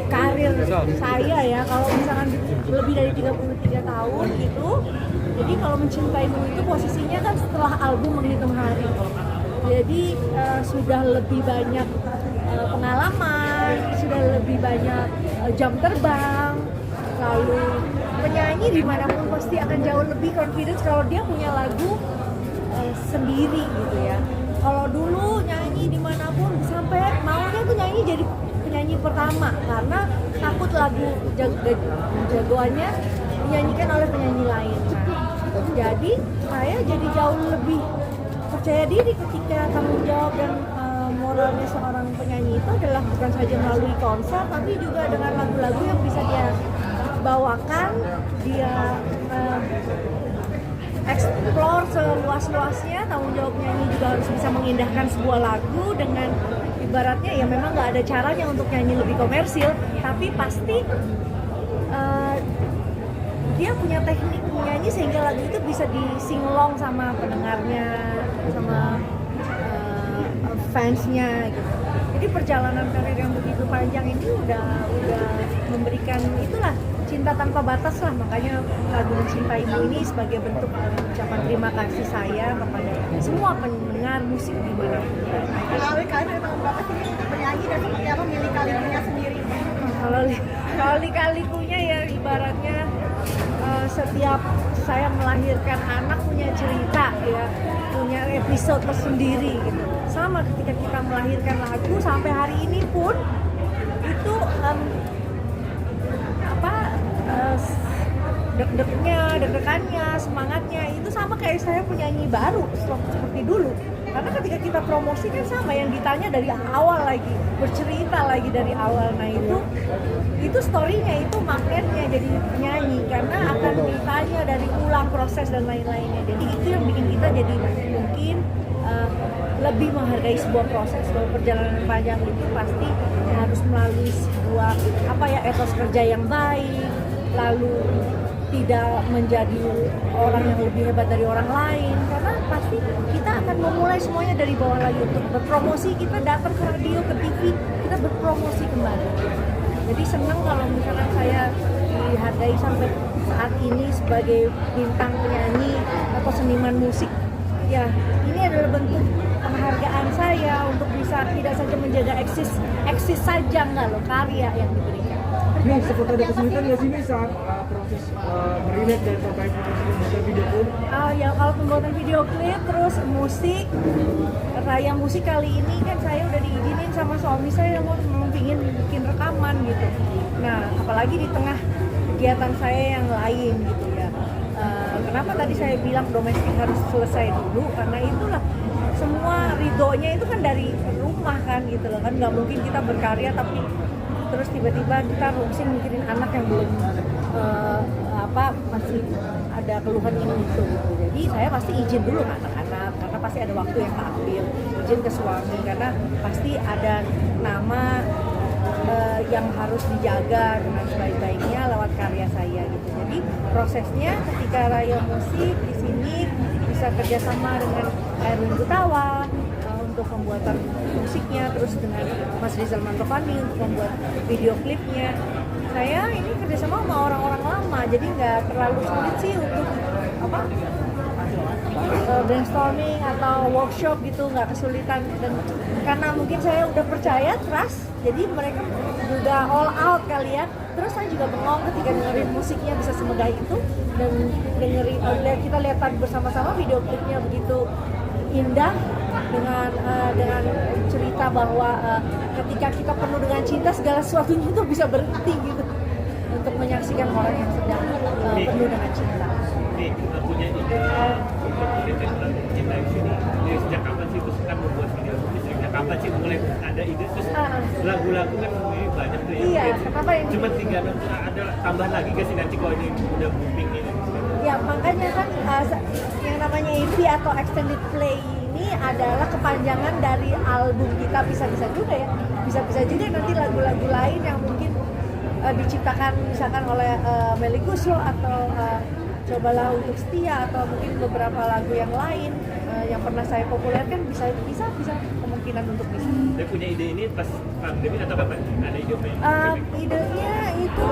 karir saya ya, kalau misalkan lebih dari 33 tahun gitu. Jadi kalau Mencintaimu itu posisinya kan setelah album Menghitung Hari. Jadi sudah lebih banyak pengalaman, sudah lebih banyak jam terbang. Lalu penyanyi dimanapun pasti akan jauh lebih confidence kalau dia punya lagu sendiri gitu ya. Kalau dulu nyanyi dimanapun sampai maunya tuh nyanyi jadi penyanyi pertama karena takut lagu jagoannya dinyanyikan oleh penyanyi lain. Nah, jadi saya jadi jauh lebih percaya diri ketika tanggung jawab dan moralnya seorang penyanyi itu adalah bukan saja melalui konser tapi juga dengan lagu-lagu yang bisa dia bawakan, dia explore seluas-luasnya. Tanggung jawab nyanyi juga harus bisa mengindahkan sebuah lagu dengan ibaratnya ya memang nggak ada caranya untuk nyanyi lebih komersil, tapi pasti dia punya teknik menyanyi sehingga lagu itu bisa disinglong sama pendengarnya, sama fansnya gitu. Jadi perjalanan karir yang begitu panjang ini udah memberikan itulah cinta tanpa batas lah, makanya lagu Mencintaimu ini sebagai bentuk ucapan terima kasih saya kepada semua pendengar musik di mana. Kalau kalian dari tahun berapa sih untuk penyanyi dan seperti apa milih kalinya sendiri? Kalau lika-likunya ya ibaratnya setiap saya melahirkan anak punya cerita ya, punya episode tersendiri gitu. Sama ketika kita melahirkan lagu sampai hari ini pun itu deg-degannya, semangatnya itu sama kayak saya penyanyi baru seperti dulu. Karena ketika kita promosi kan sama, yang ditanya dari awal lagi, bercerita lagi dari awal. Nah itu story-nya, itu magnetnya jadi penyanyi karena akan ditanya dari ulang proses dan lain-lainnya. Jadi itu yang bikin kita jadi mungkin lebih menghargai sebuah proses. Bahwa perjalanan panjang itu pasti harus melalui sebuah etos kerja yang baik, lalu tidak menjadi orang yang lebih hebat dari orang lain, karena pasti kita akan memulai semuanya dari bawah lagi. Untuk berpromosi kita datang ke radio, ke TV, kita berpromosi kembali. Jadi senang kalau misalkan saya dihargai sampai saat ini sebagai bintang penyanyi atau seniman musik. Ya, ini adalah bentuk penghargaan saya untuk bisa tidak saja menjaga eksis saja, enggak loh, karya yang diberikan. Ini seperti ada kesulitan ya sini saat proses merelate dan sampai proses video klip? Ya kalau pembuatan video klip terus musik, Raya Musik kali ini kan saya udah diizinin sama suami saya mau pingin bikin rekaman gitu. Nah apalagi di tengah kegiatan saya yang lain gitu ya. Kenapa tadi saya bilang domestik harus selesai dulu, karena itulah semua ridhonya itu kan dari rumah kan gitu loh kan, nggak mungkin kita berkarya tapi terus tiba-tiba kita rungsing mikirin anak yang belum masih ada keluhan ini itu gitu. Jadi saya pasti izin dulu ke anak-anak karena pasti ada waktu yang keambil, izin ke suami karena pasti ada nama yang harus dijaga dengan sebaik-baiknya lewat karya saya gitu. Jadi prosesnya ketika Raya Musik di sini bisa kerjasama dengan Erwin Gutawa untuk pembuatan musiknya, terus dengan Mas Rizal Mantovani untuk membuat video klipnya. Saya ini kerjasama sama orang-orang lama, jadi nggak terlalu sulit sih untuk brainstorming atau workshop gitu, nggak kesulitan. Dan karena mungkin saya udah percaya, trust, jadi mereka juga all out kali ya. Terus saya juga bengong ketika dengerin musiknya bisa semegah itu, dan dengerin kita lihat tadi bersama-sama video klipnya begitu indah dengan cerita bahwa ketika kita penuh dengan cinta segala sesuatunya itu bisa berhenti gitu untuk menyaksikan orang yang sedang penuh dengan cinta. Nih, kita punya ide untuk cinta di sini. Dari sejak kapan sih terus kan membuat video? Sejak kapan sih mulai ada ide terus lagu-lagu kan ini banyak tuh ya. Iya, kenapa yang cuma 3 ada tambahan lagi gak sih nanti kalau ini udah booming ini? Ya makanya kan yang namanya EP atau extended play ini adalah kepanjangan dari album kita. Bisa-bisa juga ya, bisa-bisa juga nanti lagu-lagu lain yang mungkin diciptakan misalkan oleh Melly Goeslaw atau Cobalah Untuk Setia atau mungkin beberapa lagu yang lain yang pernah saya populerkan bisa kemungkinan untuk bisa. Saya punya ide ini pas pandemi atau kapan? Ada ide apa? Idenya itu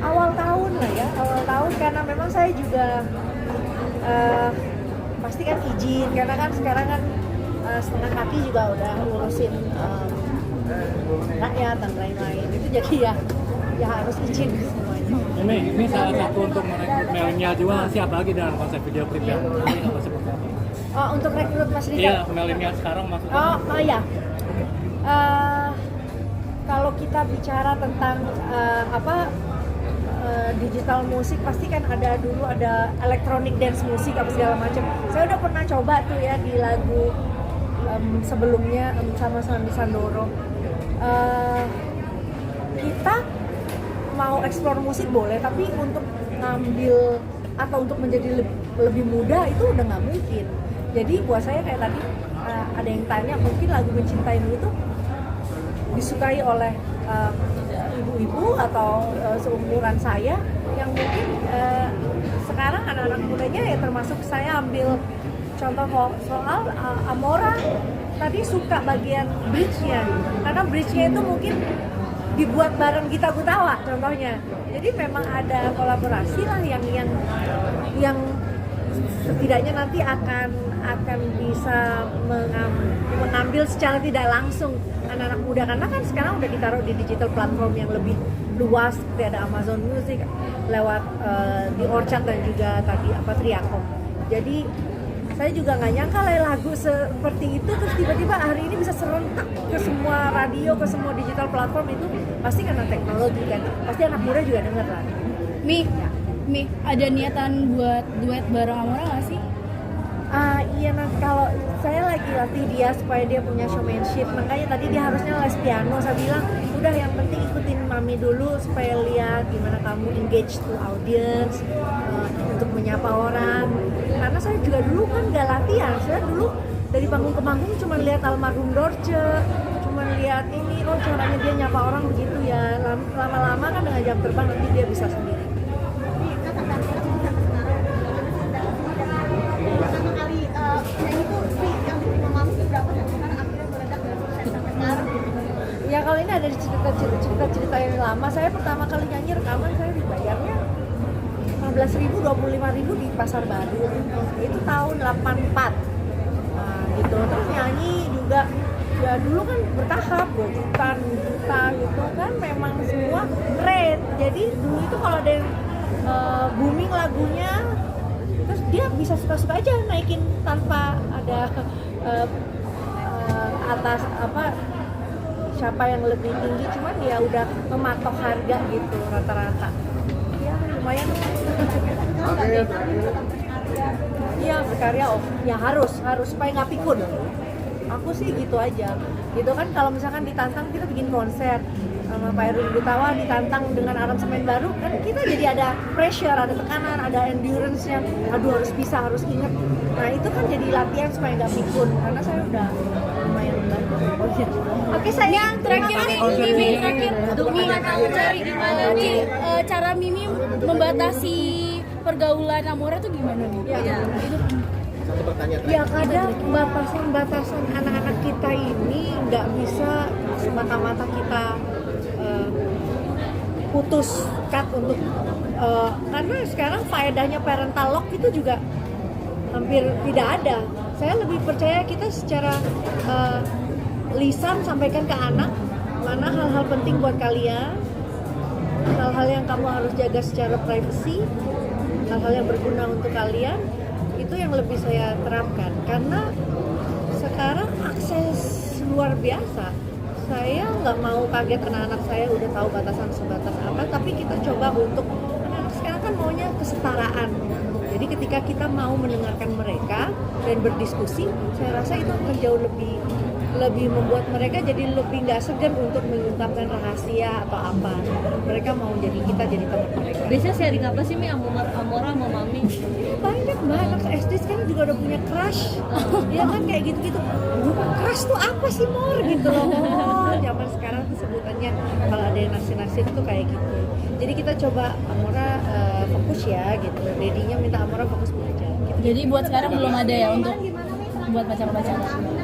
awal tahun lah ya, awal tahun karena memang saya juga pasti kan izin karena kan sekarang kan setengah kaki juga udah ngurusin rakyat dan lain-lain itu jadi ya harus izin semuanya. Ini salah satu untuk merekrut milenial juga sih, apalagi dengan konsep video klip yang ini apa seperti apa? Oh, untuk rekrut Mas Rida? Iya, milenial sekarang maksudnya. Oh ya. Kalau kita bicara tentang digital musik pasti kan dulu ada electronic dance musik apa segala macam. Saya udah pernah coba tuh ya di lagu sebelumnya sama Sandi Sandoro. Kita mau eksplor musik boleh, tapi untuk ngambil atau untuk menjadi lebih mudah itu udah nggak mungkin. Jadi buat saya kayak tadi ada yang tanya mungkin lagu Mencintaimu itu disukai oleh ibu-ibu atau seumuran saya yang mungkin sekarang anak-anak mudanya ya termasuk saya ambil contoh soal Amora tadi suka bagian bridge-nya karena bridge-nya itu mungkin dibuat bareng Gita Gutawa contohnya. Jadi memang ada kolaborasi lah yang setidaknya nanti akan bisa mengambil secara tidak langsung anak-anak muda karena kan sekarang udah ditaruh di digital platform yang lebih luas seperti ada Amazon Music lewat di Orchard dan juga tadi Triakom. Jadi saya juga nggak nyangka lah lagu seperti itu terus tiba-tiba hari ini bisa serentak ke semua radio, ke semua digital platform itu pasti karena teknologi kan. Pasti anak muda juga denger lah. Mi, ada niatan buat duet bareng Amora nggak sih? Iya, nah kalau saya lagi latih dia supaya dia punya showmanship, makanya tadi dia harusnya les piano. Saya bilang udah yang penting ikutin mami dulu supaya lihat gimana kamu engage to audience untuk menyapa orang. Karena saya juga dulu kan nggak latihan, saya dulu dari panggung ke panggung cuma lihat almarhum Dorce, cuma lihat ini caranya dia nyapa orang begitu ya. Lama-lama kan dengan jam terbang nanti dia bisa sendiri. Pertama kali nyanyi tuh yang diterima mami itu berapa dan sekarang akhirnya meledak dan sukses sampai sekarang gitu. Ya kalau ini ada cerita yang lama. Saya pertama kali nyanyi rekaman saya dibayarnya 15.000, 25.000 di Pasar Baru. Itu tahun 84. Nah, gitu. Terus nyanyi juga ya dulu kan bertahap, 2 juta gitu kan memang semua rate. Jadi dulu itu kalau ada yang booming lagunya terus dia bisa suka-suka aja naikin tanpa ada atas siapa yang lebih tinggi, cuman ya udah mematok harga gitu rata-rata ya lumayan. Iya berkarya ya harus supaya nggak pikun. Aku sih gitu aja gitu kan. Kalau misalkan ditantang kita bikin konser sama Pak Erwin Gutawa ditantang dengan aransemen baru kan kita jadi ada pressure, ada tekanan, ada endurance-nya. Aduh harus bisa, harus inget. Nah itu kan jadi latihan supaya nggak pikun karena saya udah lumayan bantu. Oke sayang, Terakhir Mimi, cara Mimi membatasi pergaulan Amora tuh gimana nih? Ya, ya kadang batasan anak-anak kita ini nggak bisa semata-mata kita putus cut untuk karena sekarang faedahnya parental lock itu juga hampir tidak ada. Saya lebih percaya kita secara lisan sampaikan ke anak mana hal-hal penting buat kalian, hal-hal yang kamu harus jaga secara privacy, hal-hal yang berguna untuk kalian. Itu yang lebih saya terapkan karena sekarang akses luar biasa. Saya nggak mau kaget anak-anak saya udah tahu batasan sebatas apa, tapi kita coba untuk anak-anak sekarang kan maunya kesetaraan. Jadi ketika kita mau mendengarkan mereka dan berdiskusi, saya rasa itu akan jauh lebih membuat mereka jadi lebih nggak segan untuk mengungkapkan rahasia atau apa. Mereka mau jadi kita jadi teman mereka. Biasanya sharing apa sih Mi Amora sama Mami? Banyak mbak, anak SD sekarang juga udah punya crush. Ya kan kayak gitu-gitu. Crush tuh apa sih Mor? Gitu loh. Zaman sekarang tuh sebutannya kalau ada yang naksir-naksir tuh kayak gitu. Jadi kita coba Amora fokus ya gitu. Dedinya minta Amora fokus belajar. Gitu. Jadi buat sekarang belum ada ya untuk Gimana buat pacaran-pacaran?